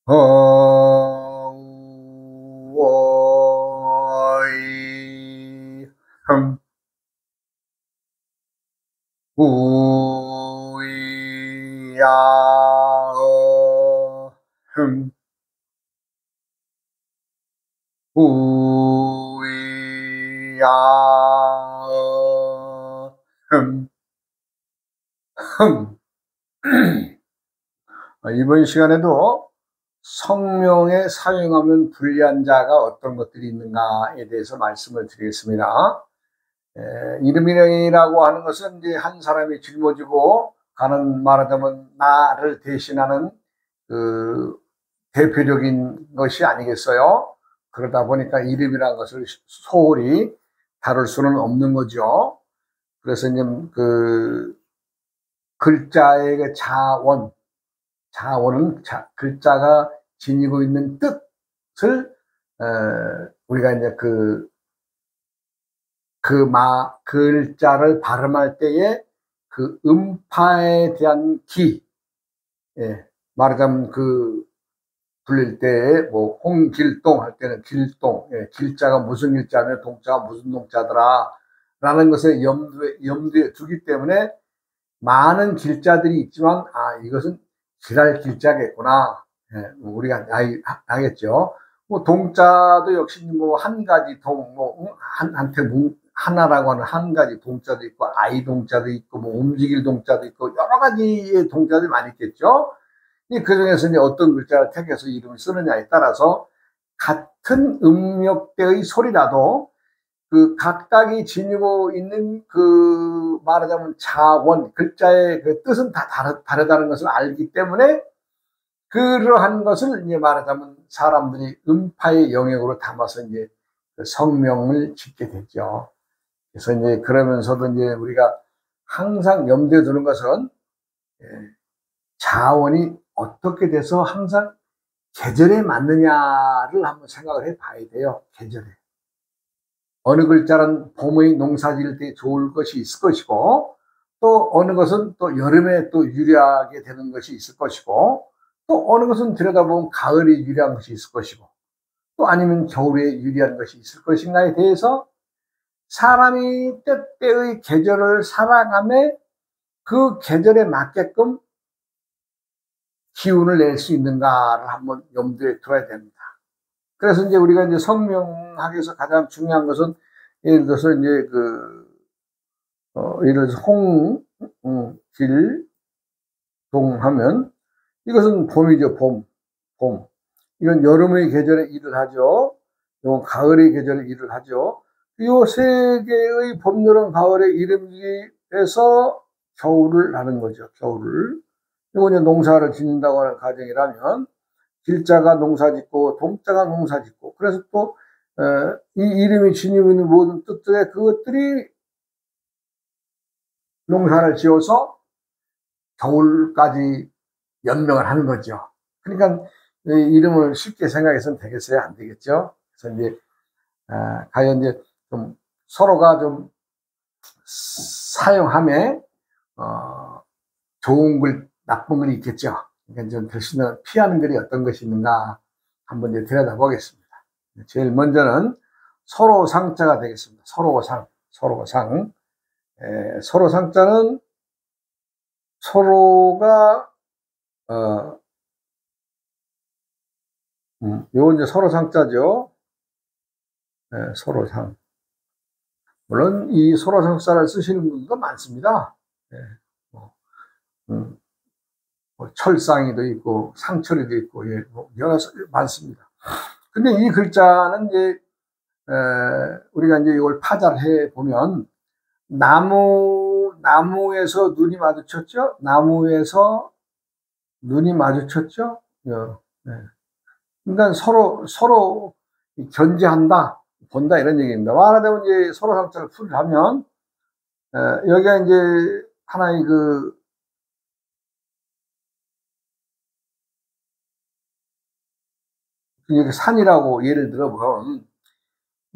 어이 흠 우이야어 흠 우이야어 흠 흠. 이번 시간에도 성명에 사용하면 불리한 자가 어떤 것들이 있는가에 대해서 말씀을 드리겠습니다. 이름이라고 하는 것은 이제 한 사람이 짊어지고 가는, 말하자면 나를 대신하는 그 대표적인 것이 아니겠어요? 그러다 보니까 이름이라는 것을 소홀히 다룰 수는 없는 거죠. 그래서 이제 그 글자의 그 자원은 글자가 지니고 있는 뜻을 우리가 이제 글자를 발음할 때에 그 음파에 대한 말하자면 불릴 때 뭐 홍길동 할 때는 길동, 길자가 무슨 길자며 동자가 무슨 동자더라 라는 것을 염두에 두기 때문에 많은 길자들이 있지만 이것은 길할 길자겠구나. 우리가 알겠죠. 뭐 동자도 역시 뭐 한 가지 한테 하나라고 하는 한 가지 동자도 있고 아이 동자도 있고 뭐 움직일 동자도 있고 여러 가지의 동자들이 많이 있겠죠. 그 중에서 이제 어떤 글자를 택해서 이름을 쓰느냐에 따라서 같은 음역대의 소리라도 그 각각이 지니고 있는 말하자면 자원, 글자의 그 뜻은 다 다르다는 것을 알기 때문에 그러한 것을 이제 말하자면 사람들이 음파의 영역으로 담아서 이제 그 성명을 짓게 됐죠. 그래서 이제 그러면서도 이제 우리가 항상 염두에 두는 것은 자원이 어떻게 돼서 항상 계절에 맞느냐를 한번 생각을 해 봐야 돼요. 계절에. 어느 글자는 봄의 농사 지을 때 좋을 것이 있을 것이고, 또 어느 것은 또 여름에 또 유리하게 되는 것이 있을 것이고, 또 어느 것은 들여다보면 가을에 유리한 것이 있을 것이고, 또 아니면 겨울에 유리한 것이 있을 것인가에 대해서 사람이 때때의 계절을 살아가며 그 계절에 맞게끔 기운을 낼 수 있는가를 한번 염두에 둬야 됩니다. 그래서 이제 우리가 이제 성명하기 위해서 가장 중요한 것은 예를 들어서 이제 예를 들어서 길, 동 하면 이것은 봄이죠. 봄. 이건 여름의 계절에 일을 하죠. 이건 가을의 계절에 일을 하죠. 이 세 개의 봄, 여름, 가을의 이름에서 겨울을 하는 거죠. 겨울을. 이거 이제 농사를 짓는다고 하는 가정이라면 길자가 농사 짓고 동자가 농사 짓고 그래서 또 이 이름이 지니고 있는 모든 뜻들의 그것들이 농사를 지어서 겨울까지 연명을 하는 거죠. 그러니까 이름을 쉽게 생각해서는 되겠어요? 안 되겠죠? 그래서 이제 과연 이제 좀 서로가 좀 사용함에 좋은 글, 나쁜 글이 있겠죠. 그러니까 좀 대신에 피하는 글이 어떤 것이 있는가 한번 이제 들여다보겠습니다. 제일 먼저는 서로 상자가 되겠습니다. 서로 상. 서로 상자는 서로가 요건 이제 서로 상자죠. 서로 상. 물론 이 서로 상자를 쓰시는 분도 많습니다. 뭐 철상이도 있고 상철이도 있고 뭐 여러 많습니다. 근데 이 글자는 이제 우리가 이제 이걸 파자를 해 보면 나무에서 눈이 마주쳤죠. 나무에서 눈이 마주쳤죠. 그러니까 서로 견제한다, 본다 이런 얘기입니다. 말하자면 이제 서로 상자를 풀하면 여기가 이제 하나의 산이라고 예를 들어보면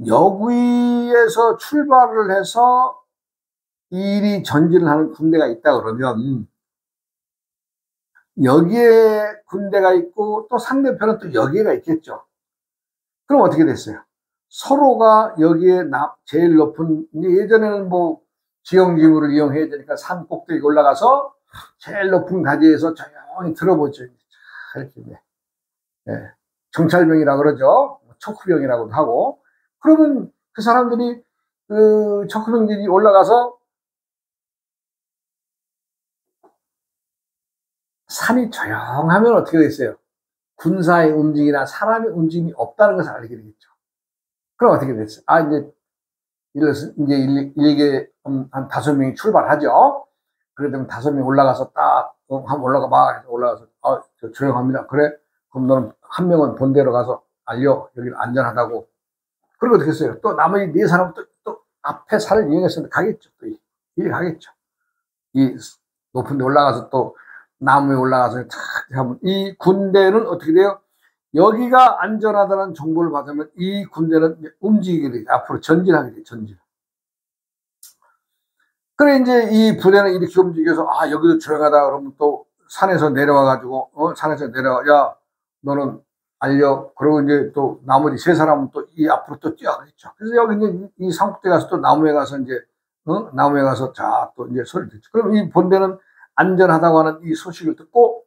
여기에서 출발을 해서 일이 전진을 하는 군대가 있다 그러면 여기에 군대가 있고 또 상대편은 또 여기가 있겠죠. 그럼 어떻게 됐어요? 서로가 여기에 제일 높은, 예전에는 뭐 지형지물을 이용해야 되니까 산 꼭대기 올라가서 제일 높은 가지에서 조용히 들어보죠. 이렇게. 예. 정찰병이라 그러죠. 척후병이라고도 하고. 그러면 그 사람들이, 그 척후병들이 올라가서 산이 조용하면 어떻게 됐어요? 군사의 움직임이나 사람의 움직임이 없다는 것을 알게 되겠죠. 그럼 어떻게 됐어요? 아, 이제, 일개 한 5명이 출발하죠. 그러면 5명 올라가서 딱, 한번 올라가 봐. 올라가서, 조용합니다. 그래? 그럼 너는 한 명은 본대로 가서 알려. 여기는 안전하다고. 그리고 어떻게 했어요? 또 나머지 4사람은 또 앞에 산을 이용해서 가겠죠. 또 이리 가겠죠. 이 높은 데 올라가서 또 나무에 올라가서 탁 하면 이 군대는 어떻게 돼요? 여기가 안전하다는 정보를 받으면 이 군대는 움직이게 돼요. 앞으로 전진하게 돼요. 전진. 그래 이제 이 부대는 이렇게 움직여서 여기도 조용하다 그러면 또 산에서 내려와 가지고 산에서 내려와 야 너는 알려. 그러고 이제 또 나머지 3사람은 또 이 앞으로 또 뛰어가겠죠. 그래서 여기 이제 이 산꼭대 가서 또 나무에 가서 이제 나무에 가서 자 또 이제 소리 듣죠. 그럼 이 본대는 안전하다고 하는 이 소식을 듣고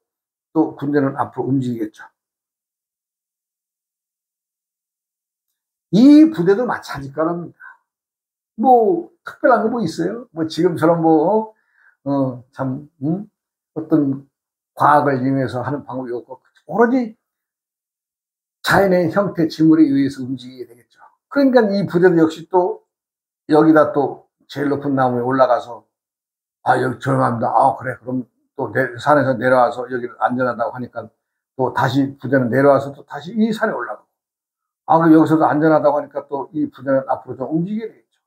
또 군대는 앞으로 움직이겠죠. 이 부대도 마찬가지일 거랍니다. 뭐 특별한 거 뭐 있어요? 뭐 지금처럼 뭐 참 어떤 과학을 이용해서 하는 방법이 없고 오로지 자연의 형태 지물에 의해서 움직이게 되겠죠. 그러니까 이 부대도 역시 또 여기다 또 제일 높은 나무에 올라가서 여기 조용합니다. 그래 그럼 또 산에서 내려와서 여기를 안전하다고 하니까 또 다시 부대는 내려와서 또 다시 이 산에 올라가고 그럼 여기서도 안전하다고 하니까 또 이 부대는 앞으로 좀 움직이게 되겠죠.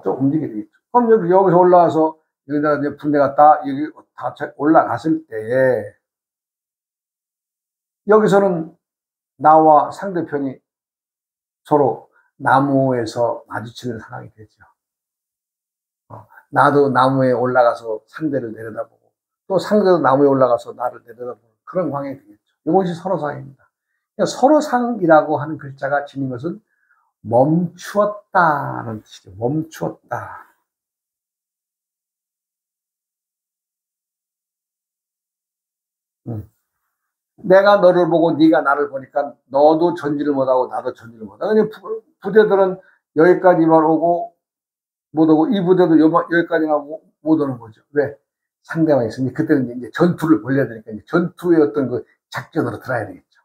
좀 움직이게 되겠죠. 그럼 여기서 올라와서 여기다 이제 분대가 여기 다 올라갔을 때 여기서는 나와 상대편이 서로 나무에서 마주치는 상황이 되죠. 나도 나무에 올라가서 상대를 내려다보고 또 상대도 나무에 올라가서 나를 내려다보는 그런 관계가 되겠죠. 이것이 서로상입니다. 그러니까 서로상이라고 하는 글자가 지닌 것은 멈추었다는 뜻이죠. 멈추었다. 내가 너를 보고 네가 나를 보니까 너도 전진을 못하고 나도 전진을 못하고 부대들은 여기까지만 오고 못 오고 이 부대도 여기까지만 못 오는 거죠. 왜? 상대방이 있으니 그때는 이제 전투를 벌려야 되니까 이제 전투의 어떤 그 작전으로 들어야 되겠죠.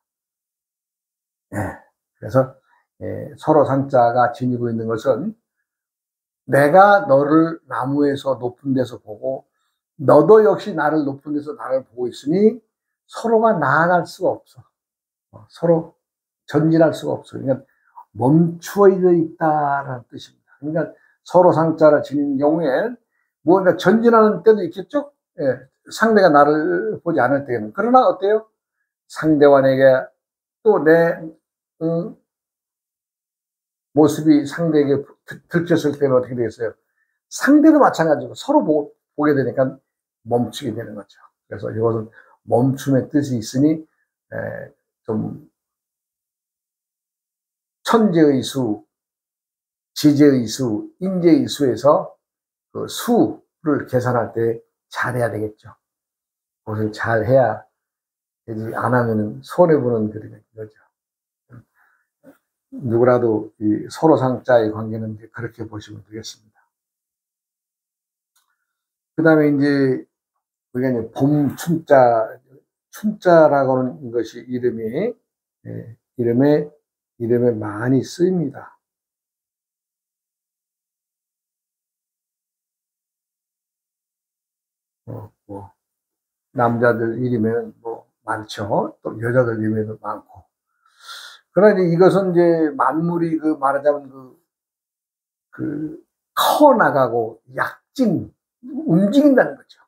그래서 서로 상자가 지니고 있는 것은 내가 너를 나무에서 높은 데서 보고 너도 역시 나를 높은 데서 나를 보고 있으니 서로가 나아갈 수가 없어. 서로 전진할 수가 없어. 그러니까 멈추어 있다라는 뜻입니다. 그러니까 서로 상자를 지닌 경우에 무언가 전진하는 때도 있겠죠. 상대가 나를 보지 않을 때는. 그러나 어때요? 상대와 내게 또 내 모습이 상대에게 들켰을 때는 어떻게 되겠어요? 상대도 마찬가지고 서로 보게 되니까 멈추게 되는 거죠. 그래서 이것은 멈춤의 뜻이 있으니 좀 천재의 수, 지재의 수, 인재의 수에서 그 수를 계산할 때 잘해야 되겠죠. 그것을 잘해야 되지 안 하면 손해보는 그런 거죠. 누구라도 이 서로 상자의 관계는 그렇게 보시면 되겠습니다. 그 다음에 이제 우리가 이제 춘자라고 하는 것이 이름에 많이 쓰입니다. 뭐 남자들 이름에는 뭐 많죠. 또 여자들 이름에도 많고. 그러나 이것은 이제 만물이 말하자면 커 나가고 움직인다는 거죠.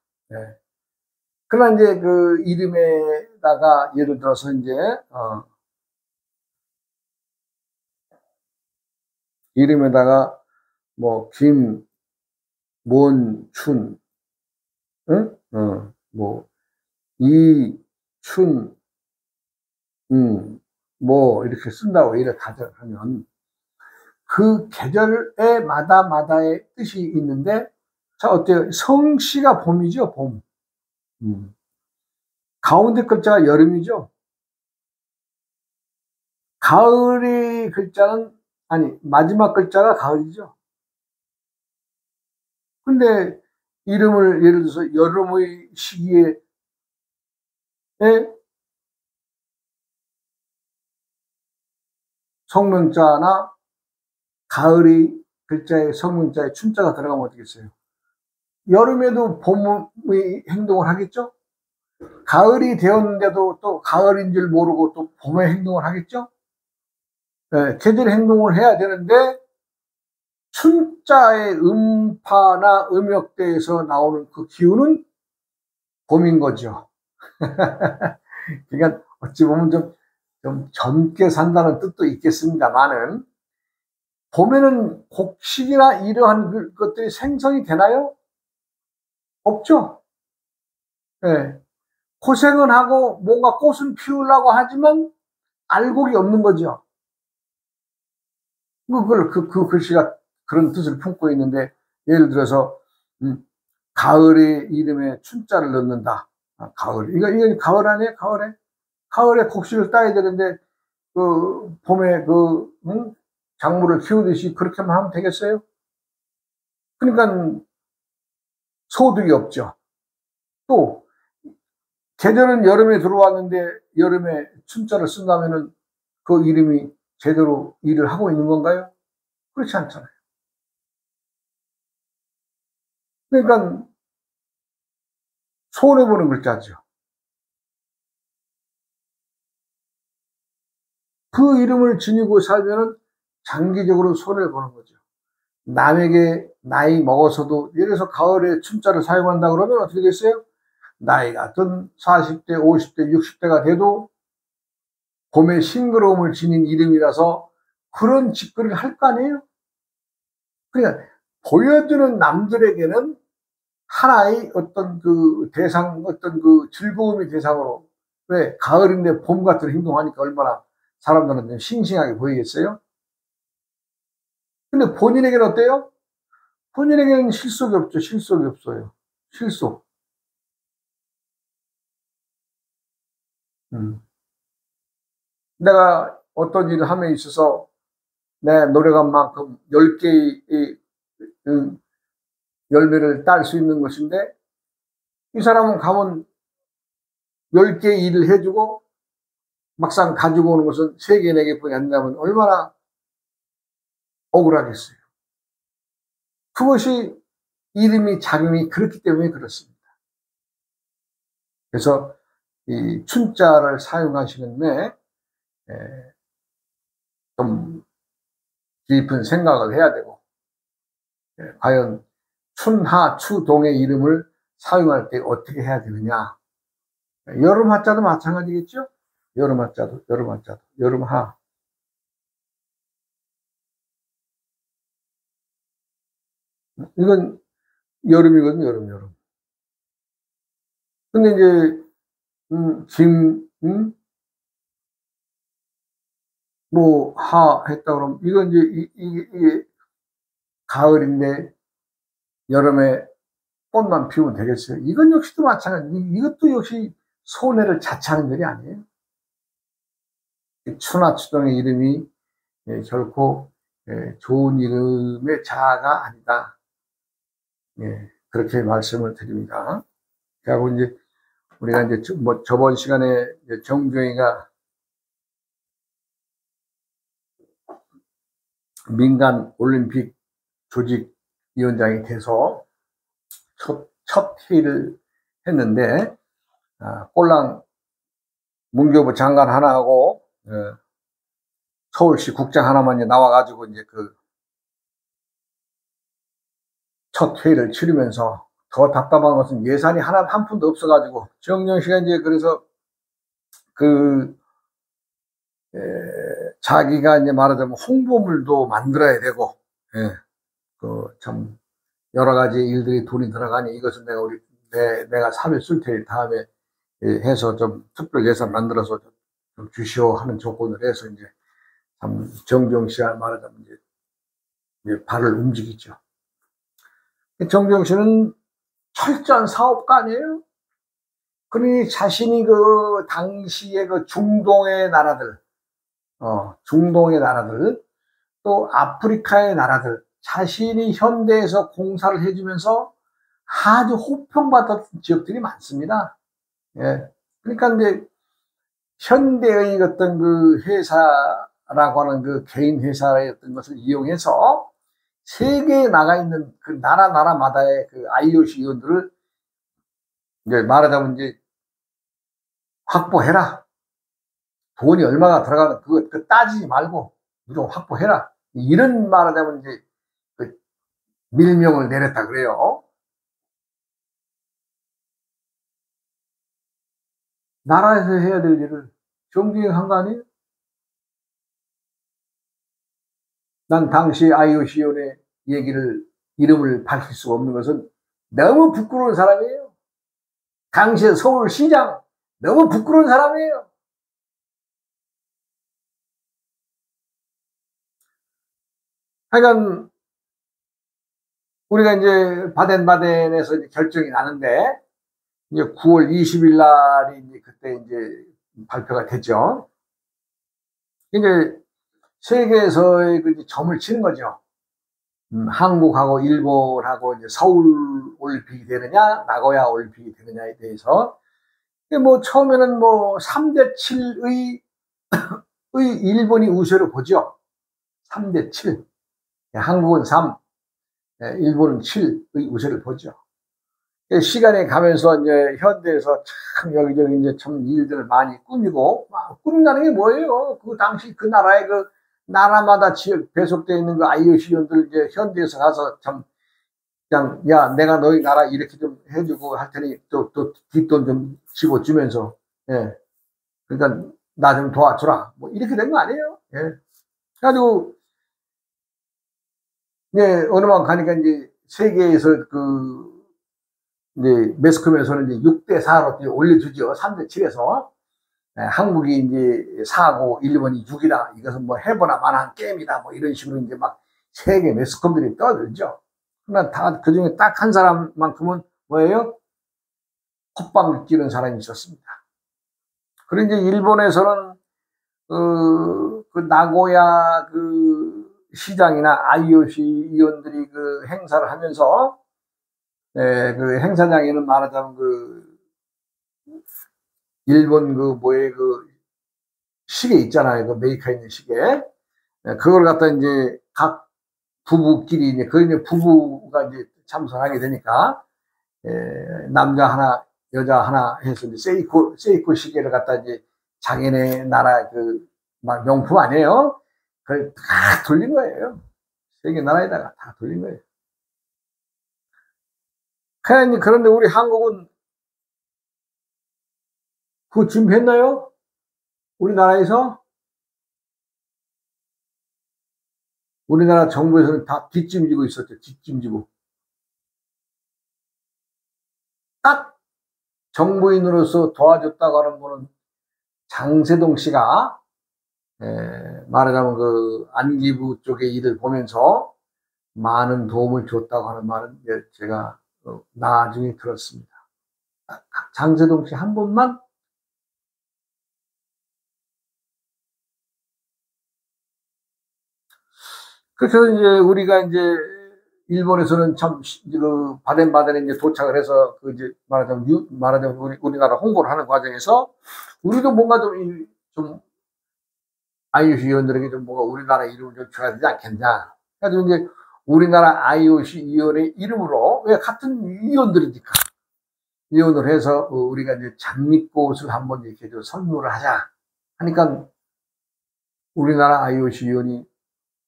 그러나 이제 그 이름에다가 예를 들어서 이제 이름에다가 뭐 김, 몬, 춘, 뭐 이, 춘, 뭐 이렇게 쓴다고 이렇게 가정하면 그 계절에 마다의 뜻이 있는데, 자, 어때요? 성씨가 봄이죠, 봄. 가운데 글자가 여름이죠. 가을의 글자는, 아니, 마지막 글자가 가을이죠. 근데 이름을 예를 들어서 여름의 시기에 성명자나 가을의 글자에 성명자에 춘자가 들어가면 어떻겠어요? 여름에도 봄의 행동을 하겠죠? 가을이 되었는데도 또 가을인 줄 모르고 또 봄의 행동을 하겠죠? 네, 계절 행동을 해야 되는데 춘자의 음파나 음역대에서 나오는 그 기운은 봄인 거죠. 그러니까 어찌 보면 좀 젊게 산다는 뜻도 있겠습니다만은, 봄에는 곡식이나 이러한 것들이 생성이 되나요? 없죠. 네. 고생은 하고 뭔가 꽃은 피우려고 하지만 알곡이 없는 거죠. 그 글씨가 그런 뜻을 품고 있는데, 예를 들어서 가을의 이름에 춘자를 넣는다. 아, 가을. 이거 가을 아니에요? 가을에 곡식을 따야 되는데 그 봄에 작물을 키우듯이 그렇게만 하면 되겠어요? 그러니까 소득이 없죠. 또 계절은 여름에 들어왔는데 여름에 춘자를 쓴다면은 그 이름이 제대로 일을 하고 있는 건가요? 그렇지 않잖아요. 그러니까 손해보는 글자죠. 그 이름을 지니고 살면은 장기적으로 손해를 보는 거죠. 남에게 나이 먹어서도, 예를 들어서 가을에 춘자를 사용한다 그러면 어떻게 됐어요? 나이가 든 40대, 50대, 60대가 돼도 봄의 싱그러움을 지닌 이름이라서 그런 짓거리를 할 거 아니에요? 그러니까 보여주는 남들에게는 하나의 어떤 그 대상, 어떤 그 즐거움의 대상으로, 왜 가을인데 봄 같은 행동하니까 얼마나 사람들한테 싱싱하게 보이겠어요? 근데 본인에게는 어때요? 본인에게는 실속이 없죠. 실속이 없어요. 실속. 내가 어떤 일을 함에 있어서 내 노력한 만큼 10개의 열매를 딸 수 있는 것인데, 이 사람은 가면 10개의 일을 해주고 막상 가지고 오는 것은 3개, 4개 뿐이 안 된다면 얼마나 억울하겠어요. 그것이 이름이 작용이 그렇기 때문에 그렇습니다. 그래서 이 춘자를 사용하시는 데 좀 깊은 생각을 해야 되고, 과연 춘하, 추동의 이름을 사용할 때 어떻게 해야 되느냐. 여름 하자도 마찬가지겠죠? 여름 하자도, 여름 하. 이건 여름이거든요, 여름. 근데 이제, 뭐, 하 했다 그러면, 이건 이제, 이게 가을인데, 여름에 꽃만 피우면 되겠어요? 이건 역시도 마찬가지. 이것도 역시 손해를 자초하는 일이 아니에요. 추나 추동의 이름이 결코 좋은 이름의 자아가 아니다. 그렇게 말씀을 드립니다. 그리고 이제 우리가 이제 뭐 저번 시간에 정주영이가 민간 올림픽 조직위원장이 돼서 첫 회의를 했는데, 꼴랑 문교부 장관 하나하고 서울시 국장 하나만 이제 나와가지고 이제 그 첫 회의를 치르면서, 더 답답한 것은 예산이 한 푼도 없어가지고 정영 씨가 이제 그래서 자기가 이제 말하자면 홍보물도 만들어야 되고, 참 여러 가지 일들이 돈이 들어가니 이것은 내가 사면 쓸 테니 다음에 해서 좀 특별 예산 만들어서 좀 주시오 하는 조건을 해서 이제 참 정주영 씨가 말하자면 이제 발을 움직이죠. 정주영 씨는 철저한 사업가 아니에요? 그러니 자신이 그 당시에 그 중동의 나라들, 중동의 나라들, 또 아프리카의 나라들, 자신이 현대에서 공사를 해주면서 아주 호평받았던 지역들이 많습니다. 예. 그러니까 이제 현대의 어떤 그 회사라고 하는 그 개인 회사의 어떤 것을 이용해서 세계에 나가 있는 그 나라마다의 그 IOC 위원들을 이제 말하자면 이제 확보해라. 돈이 얼마나 들어가는 그거 따지지 말고 무조건 확보해라. 이런 말하자면 이제 그 밀명을 내렸다 그래요. 나라에서 해야 될 일을 정부가 한 거 아니에요? 난 당시 IOC 위원회 이름을 밝힐 수가 없는 것은 너무 부끄러운 사람이에요. 당시 서울시장 너무 부끄러운 사람이에요. 하여간 우리가 이제 바덴바덴에서 이제 결정이 나는데 이제 9월 20일 날이 이제 그때 이제 발표가 됐죠. 이제 세계에서의 그 점을 치는 거죠. 한국하고 일본하고 이제 서울 올림픽이 되느냐, 나고야 올림픽이 되느냐에 대해서. 뭐 처음에는 뭐 3대 7의 일본이 우세로 보죠. 3대 7. 한국은 3, 일본은 7의 우세를 보죠. 시간이 가면서 이제 현대에서 참 여기저기 이제 참 일들을 많이 꾸미고, 꾸민다는 게 뭐예요? 그 당시 그 나라의 그 나라마다 지역 배속되어 있는 그 IOC 위원들 이제 현대에서 가서 참 그냥 야 내가 너희 나라 이렇게 좀 해주고 할 테니 또 뒷돈 좀 집어주면서 예 그러니까 나 좀 도와주라 뭐 이렇게 된 거 아니에요? 예. 그래가지고 네 어느만 가니까 이제 세계에서 그 이제 매스컴에서는 이제 6대 4로 올려주죠. 3대 7에서 한국이 이제 4고 일본이 6이다. 이것은 뭐 해보나 마나한 게임이다. 뭐 이런 식으로 이제 막 세계 매스컴들이 떠들죠. 그러나 다 그중에 딱 한 사람만큼은 뭐예요? 콧방을 끼는 사람이 있었습니다. 그리고 이제 일본에서는 그 나고야 그 시장이나 IOC 위원들이 그 행사를 하면서 그 행사장에는 말하자면 그 일본 그 뭐에 그 시계 있잖아요. 그 메이커 있는 시계. 그걸 갖다 이제 각 부부끼리 이제 그 이제 부부가 이제 참선하게 되니까 남자 하나 여자 하나 해서 이제 세이코 시계를 갖다 이제 자기네 나라 그 명품 아니에요? 그걸 다 돌린 거예요. 세계 나라에다가 다 돌린 거예요. 그런데 우리 한국은 그거 준비했나요? 우리나라에서? 우리나라 정부에서는 다 뒷짐지고 있었죠. 뒷짐지고. 딱 정부인으로서 도와줬다고 하는 분은 장세동 씨가 말하자면 그 안기부 쪽의 일을 보면서 많은 도움을 줬다고 하는 말은 제가 나중에 들었습니다. 장세동 씨 한 분만 그래서 이제 우리가 이제 일본에서는 참 그 바덴바덴에 이제 도착을 해서 그 이제 말하자면 우리나라 홍보를 하는 과정에서 우리도 뭔가 좀 IOC 위원들에게 좀 뭔가 우리나라 이름을 좀 줘야 되지 않겠냐. 그래서 이제 우리나라 IOC 위원회 이름으로 왜 같은 위원들이니까 위원을 해서 우리가 이제 장미꽃을 한번 이렇게 좀 선물을 하자 하니까 우리나라 IOC 위원이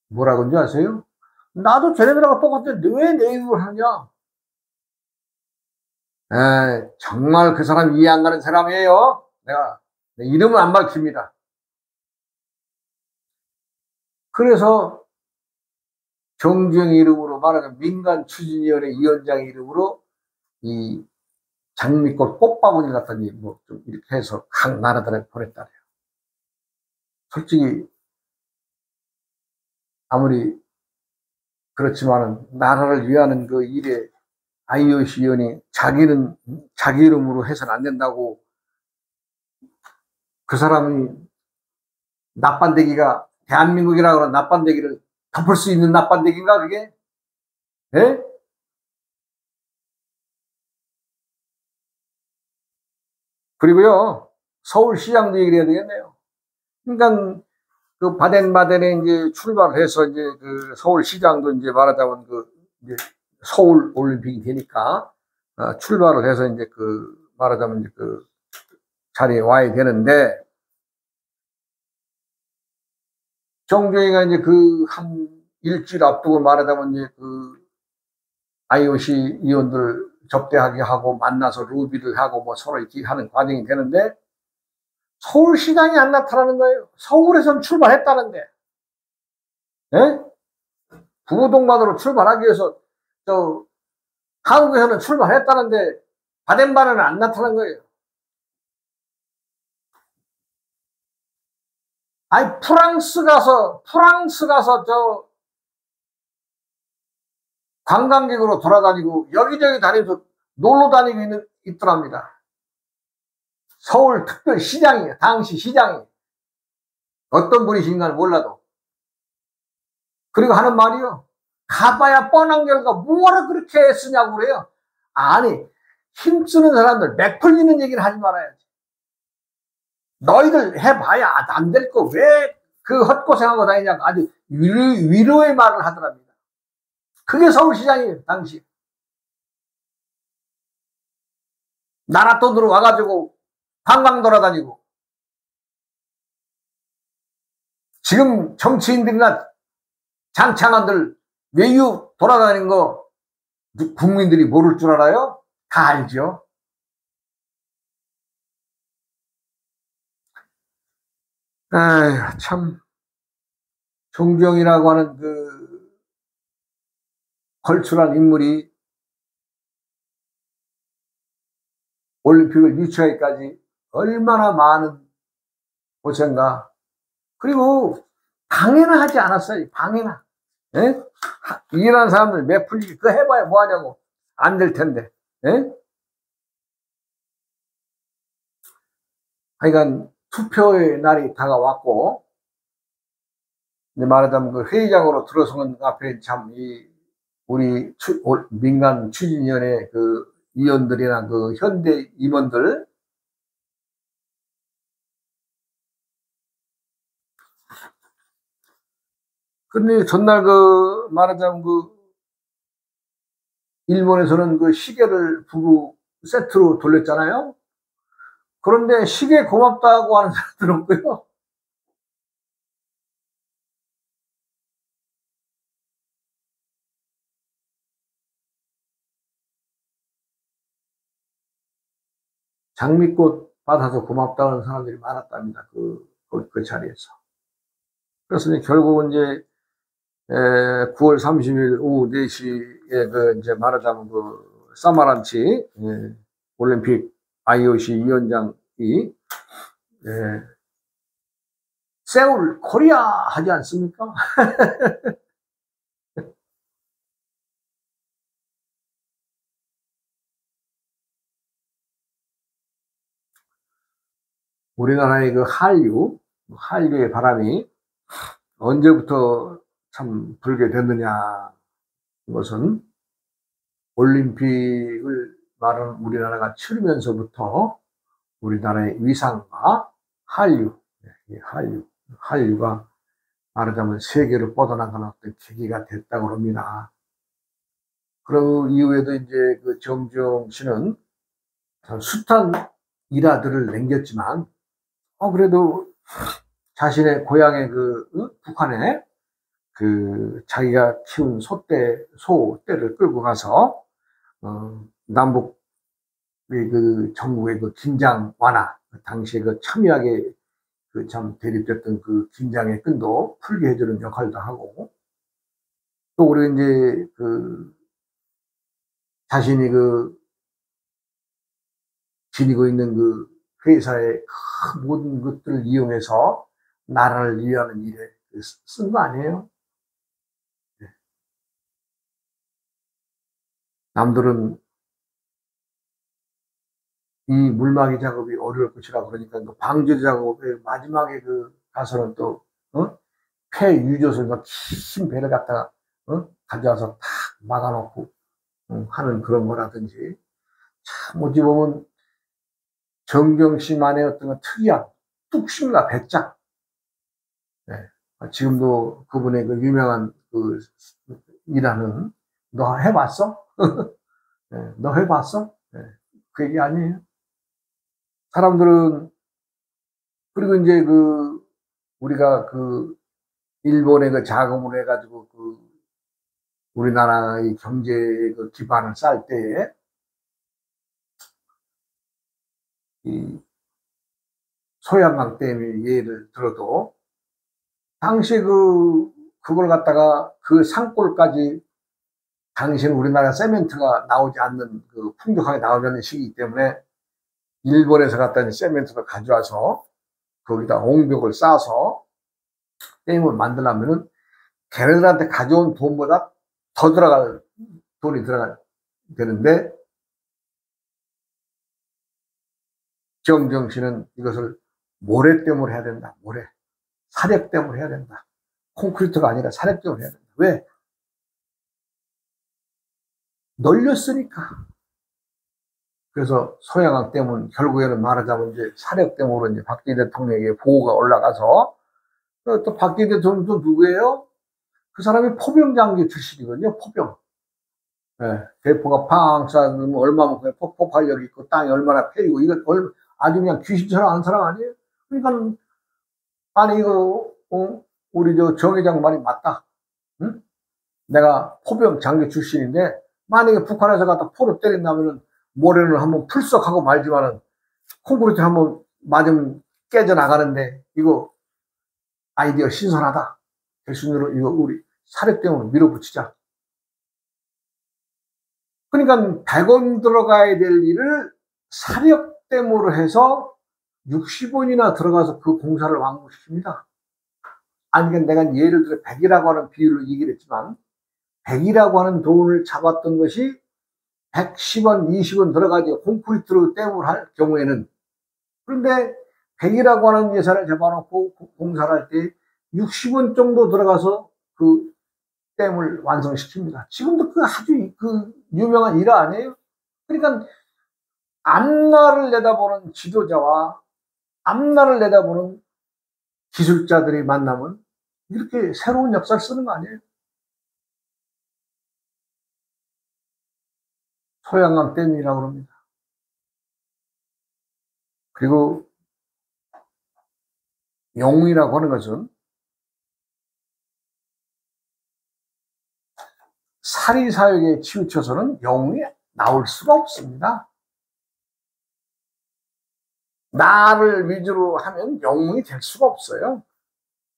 뭐라 그런지 아세요? 나도 쟤네들하고 똑같은데 왜 내 이름을 하냐? 정말 그 사람 이해 안 가는 사람이에요. 내가 이름은 안 밝힙니다. 그래서 정주영 이름으로 말하는 민간추진위원회 위원장 이름으로 이 장미꽃 꽃바구니 같더니 뭐 좀 이렇게 해서 각 나라들에 보냈다 그래요. 솔직히 아무리 그렇지만은 나라를 위하는 그 일에 IOC 위원이 자기는 자기 이름으로 해서는 안 된다고, 그 사람이 납반대기가 대한민국이라고 하는 납반대기를 덮을 수 있는 납반대기인가 그게? 예? 그리고요, 서울시장도 얘기를 해야 되겠네요. 그러니까 그 바덴바덴에 이제 출발해서 이제 그 서울시장도 이제 말하자면 그 이제 서울 올림픽이 되니까 출발을 해서 이제 그 말하자면 이제 그 자리에 와야 되는데, 정종이가 이제 그 한 일주일 앞두고 말하자면 이제 그 IOC 위원들 접대하게 하고 만나서 로비를 하고 뭐 서로 이렇게 하는 과정이 되는데, 서울시장이 안 나타나는 거예요. 서울에선 출발했다는데, 예? 부부동반으로 출발하기 위해서 저 한국에서는 출발했다는데 바덴바덴은 안 나타난 거예요. 아니 프랑스 가서 저 관광객으로 돌아다니고 여기저기 다니면서 놀러 다니고 있더랍니다. 서울특별시장이에요. 당시 시장이 어떤 분이신가는 몰라도. 그리고 하는 말이요, 가봐야 뻔한 결과 뭐하러 그렇게 쓰냐고 그래요. 아니 힘쓰는 사람들 맥 풀리는 얘기를 하지 말아야지. 너희들 해봐야 안 될 거 왜 그 헛고생하고 다니냐고 아주 위로의 말을 하더랍니다. 그게 서울시장이에요. 당시 나라 돈으로 와가지고 관광 돌아다니고. 지금 정치인들이나 장창한들 외유 돌아다니는 거 국민들이 모를 줄 알아요? 다 알죠. 아휴, 참 정주영이라고 하는 그 걸출한 인물이 올림픽을 유치하기까지 얼마나 많은 고생과, 그리고 방해는 하지 않았어요. 방해나. 예? 일하는 사람들 매 풀리기 그거 해봐야 뭐하냐고. 안 될 텐데. 예? 하여간 투표의 날이 다가왔고, 이제 말하자면 그 회의장으로 들어서는 앞에 참 우리 민간 추진위원회 그 위원들이나 그 현대 임원들, 근데 전날 그 말하자면 그 일본에서는 그 시계를 부부 세트로 돌렸잖아요. 그런데 시계 고맙다고 하는 사람들은 없고요. 장미꽃 받아서 고맙다는 사람들이 많았답니다. 그 자리에서. 그래서 이제 결국은 이제 9월 30일 오후 4시에 그 이제 말하자면 그 사마란치 올림픽 IOC 위원장이 세울 코리아 하지 않습니까? 우리나라의 그 한류의 바람이 언제부터 참 불게 됐느냐. 이것은 올림픽을 말하는 우리나라가 치르면서부터 우리나라의 위상과 한류가 말하자면 세계로 뻗어나가는 어떤 계기가 됐다고 합니다. 그 이후에도 이제 그 정주영 씨는 숱한 일화들을 남겼지만, 그래도 자신의 고향의 북한에 그 자기가 키운 소떼를 끌고 가서 남북의 그 전국의 그 긴장 완화, 당시에 그 첨예하게 그 참 대립됐던 그 긴장의 끈도 풀게 해주는 역할도 하고, 또 우리 이제 그 자신이 그 지니고 있는 그 회사의 그 모든 것들을 이용해서 나라를 위하는 일에 쓴 거 아니에요? 남들은 이 물막이 작업이 어려울 것이라 그러니까 그 방조 작업의 마지막에 그 가서는 또 폐 유조설 긴 배를 갖다가 가져와서 탁 막아놓고 하는 그런 거라든지 참 어찌 보면 정경심만의 어떤 특이한 뚝심과 배짱. 네. 지금도 그분의 그 유명한 그 일하는 너 해봤어? 네. 너 해봤어? 네. 그 얘기 아니에요. 사람들은 그리고 이제 그 우리가 그 일본의 그 자금으로 해가지고 그 우리나라의 경제의 그 기반을 쌓을 때에 이 소양강 댐의 예를 들어도 당시에 그걸 갖다가 그 산골까지 당시에는 우리나라 세멘트가 나오지 않는 그 풍족하게 나오지 않는 시기이기 때문에 일본에서 갖다 세멘트를 가져와서 거기다 옹벽을 쌓아서 댐을 만들려면은 걔네들한테 가져온 돈보다 더 들어갈 돈이 들어가야 되는데 정정씨는 이것을 모래댐으로 해야 된다. 모래. 사력댐으로 해야 된다. 콘크리트가 아니라 사력댐으로 해야 된다. 왜? 널렸으니까. 그래서 소양강 댐은 결국에는 말하자면 이제 사력댐으로 이제 박정희 대통령에게 보고가 올라가서 또 박정희 대통령도 누구예요? 그 사람이 포병장교 출신이거든요. 포병. 예, 대포가 팡 쏴면 얼마만큼 폭발력이 있고 땅이 얼마나 패이고 이거 아주 그냥 귀신처럼 아는 사람 아니에요? 그러니까 아니 이거 우리 저 정 회장 말이 맞다. 응? 내가 포병 장교 출신인데 만약에 북한에서 갖다 포를 때린다면은 모래를 한번 풀썩하고 말지만은 콘크리트 한번 맞으면 깨져 나가는데 이거 아이디어 신선하다. 대신으로 이거 우리 사력댐으로 밀어붙이자. 그러니까 100원 들어가야 될 일을 사력댐으로 해서 60원이나 들어가서 그 공사를 완공시킵니다. 아니, 그러니까 내가 예를 들어 100이라고 하는 비율로 얘기를 했지만 100이라고 하는 돈을 잡았던 것이 110원, 20원 들어가지 콘크리트로 댐을 할 경우에는 그런데 100이라고 하는 예산을 잡아놓고 공사를 할 때 60원 정도 들어가서 그 댐을 완성시킵니다. 지금도 그 아주 그 유명한 일화 아니에요? 그러니까 앞날을 내다보는 지도자와 앞날을 내다보는 기술자들이 만나면 이렇게 새로운 역사를 쓰는 거 아니에요? 소양강 댐이라고 합니다. 그리고 영웅이라고 하는 것은 사리사욕에 치우쳐서는 영웅이 나올 수가 없습니다. 나를 위주로 하면 영웅이 될 수가 없어요.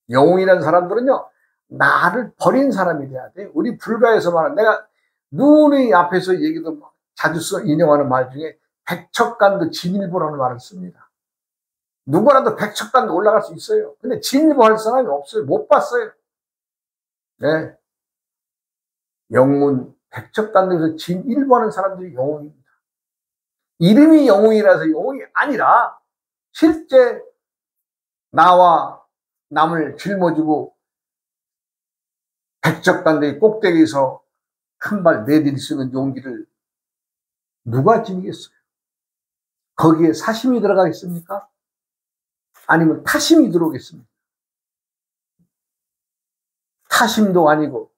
영웅이라는 사람들은요, 나를 버린 사람이 돼야 돼. 우리 불가에서 말하는 내가 누누이 앞에서 얘기도 자주 인용하는 말 중에 백척간도 진일보라는 말을 씁니다. 누구라도 백척간도 올라갈 수 있어요. 근데 진일보할 사람이 없어요. 못 봤어요. 네. 영웅은 백척간도에서 진일보하는 사람들이 영웅입니다. 이름이 영웅이라서 영웅이 아니라 실제 나와 남을 짊어지고 백척간도의 꼭대기에서 한 발 내딜 수 있는 용기를 누가 지니겠어요? 거기에 사심이 들어가겠습니까? 아니면 타심이 들어오겠습니까? 타심도 아니고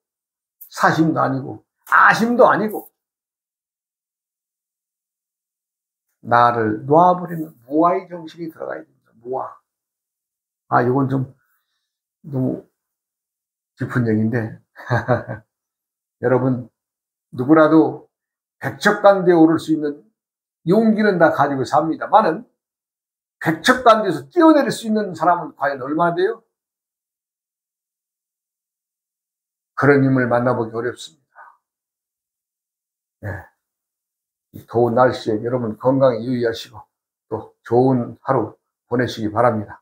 사심도 아니고 아심도 아니고 나를 놓아버리는 무아의 정신이 들어가야 됩니다. 무아. 아, 이건 좀 너무 깊은 얘기인데 여러분 누구라도 백척간대에 오를 수 있는 용기는 다 가지고 삽니다만은 백척간대에서 뛰어내릴 수 있는 사람은 과연 얼마나 돼요? 그런 힘을 만나보기 어렵습니다. 네. 더운 날씨에 여러분 건강에 유의하시고 또 좋은 하루 보내시기 바랍니다.